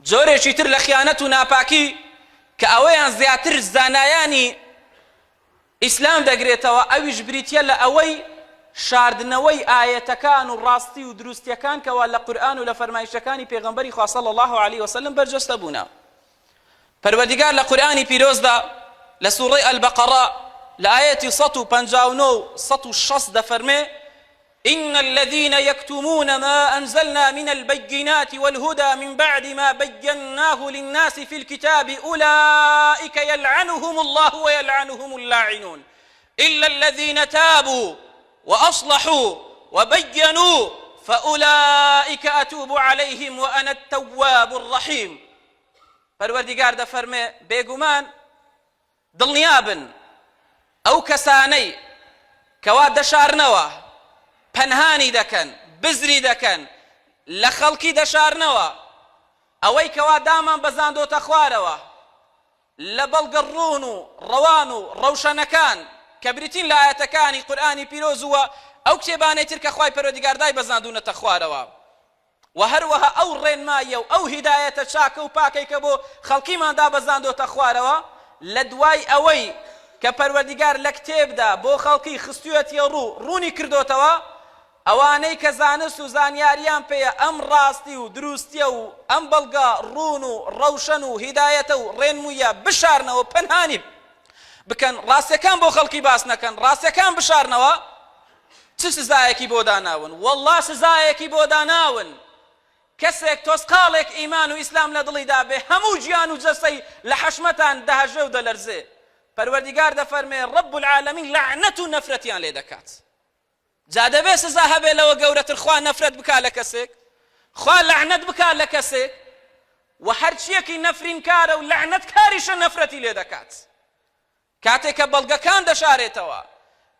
جۆرێکی تر لە خیانەت و ناپاکی کە ئەوەیان زیاتر زانایانی ئیسلام دەگرێتەوە ئەویش بریتیە لە ئەوەی شاردنەوەی ئاەتەکان و ڕاستی و دروستیەکان کەوا لە قورئان و لە فەرمایشەکانی پێغەمبەری خوا صلی الله علیه وسلم بەرجەستە بوونە. پەروەردیگار لە قورئانی پیرۆزدا لە سوورەی ئەلبەقەرە لە ئاەتی 159 و 160 دەفەرمێ إن الذين يكتمون ما أنزلنا من البينات والهدى من بعد ما بيناه للناس في الكتاب أولئك يلعنهم الله ويلعنهم اللاعنون إلا الذين تابوا وأصلحوا وبينوا فأولئك أتوب عليهم وأنا التواب الرحيم. پەروەردیگار دەفەرمێ بێگومان دڵنیابن ئەو کەسانەی کەوا دەشارنەوە پەنهانی دەکەن بزری دەکەن لە خەڵکی دەشارنەوە ئەوەی کەوا دامان بەزاندۆتە خوارەوە لە بەڵگەڕوون و ڕەوان و ڕەوشەنەکان کە بریتین لە ئاەتەکانی قورئانی پیرۆزووە ئەو کتێبانەی تر کە خوای پەروەردیگار دای بەزاندوونەتە خوارەوە و هەروەها ئەو ڕێنماییە و ئەو هیدایەتە چاکە و پاکەی کە بۆ خەڵکیماندا بەزاندۆتە خوارەوە لە دوای ئەوەی کە پەروەردیگار لە کتێبدا بۆ خەڵکی خستووەتیە ڕوونی کردوتەوە ئەوانەی کە زانست و زانیاریان پێیە ئەم ڕاستی و دروستیە و ئەم بەڵگە ڕوون و ڕەوشەن و هیدایەتە و ڕێنموویە بشارنەوە پەنهانی بکەن ڕاستیەکان بۆ خەڵکی باس نەکەن ڕاستیەکان بشارنەوە چ سزایەکی بۆ داناون وەڵڵا سزایەکی بۆ داناون کەسێک تۆسقاڵێک ئیمان و ئیسلام لە دڵیدا بێ هەموو گیان و جەسەی لە حەشمەتان دەهەژێ و دەلەرزێ پەروەردیگار دەفەرمێ ڕەب العالەمین لەعنەت و نەفرەتیان لێ دەکات. جا دەبێ سزا هەبێ لەوە گەورەتر خوا نەفرەت بکا لە کەسێک خوا لەعنەت بکا لە کەسێک و هەرچیەکی نەفرین کارە و لەعنەت کاریشە نەفرەتی لێ دەکات. کاتێک کە بەڵگەکان دەشارێتەوە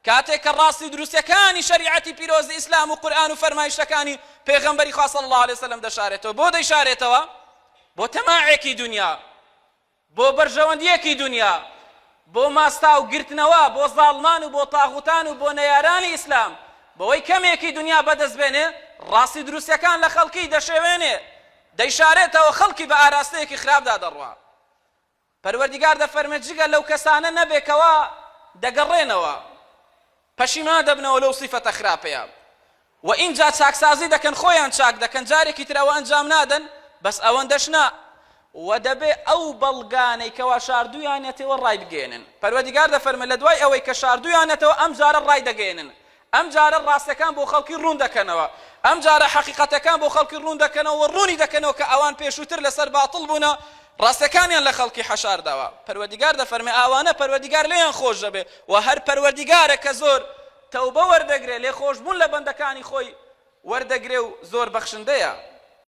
کاتێک کە ڕاستی دروستیەکانی شەریعەتی پیرۆزی ئیسلام و قورئان و فەرمایشەکانی پێغەمبەری خوا صلی الله علیه وسلم دەشارێتەوە بۆ دەیشارێتەوە بۆ تەماعێکی دنیا بۆ بەرژەوەندیەکی دنیا بۆ ماستا و گرتنەوە بۆ زاڵمان و بۆ تاغوتان و بۆ نەیارانی ئیسلام بۆی کەمێکی دنیا بەدەستبێنێ ڕاستی دروستیەکان لە خەڵکی دەشێوێنێ دەیشارێتەوە خەڵکی بە ئاراستەیەکی خراپدا دەڕوا. پەروەردیگار دەفەرمێت جگە لەو کەسانە نەبێکەوە دەگەڕێنەوە پەشیمان دەبنەوە لەو سیفەتە خراپەیە و ئینجا چاکسازی دەکەن خۆیان چاک دەکەن جارێکی ترەوە ئەنجام نادەن بەس ئەوەندەش نا و دەبێ ئەو بەڵگانەی کەوا شاردوویانێتەوە ڕای بگێنن. پەروەردیگار دەفەرمێت لە دوای ئەوەی کە شاردوویانێتەوە ئەم جارە ڕای دەگەێنن ئەم جارە ڕاستەکان بۆ خەڵکی ڕوون دەکەنەوە ئەم جارە حەقیقەتەکان بۆ خەڵکی ڕوون دەکەنەوە و ڕوونی دەکەنەوە کە ئەوان پێشووتر لەسەر باتڵ بوونە ڕاستەکانیان لە خەڵکی حەشارداوە. پەروەردیگار دەفەرمێ ئاوانە پەروەردیگار لێیان خۆش دەبێ و هەر پەروەردیگارە کە زۆر تەوبە وەردەگرێ لێ خۆشبوون لە بەندەکانی خۆی وەردەگرێ و زۆر بەخشندەیە.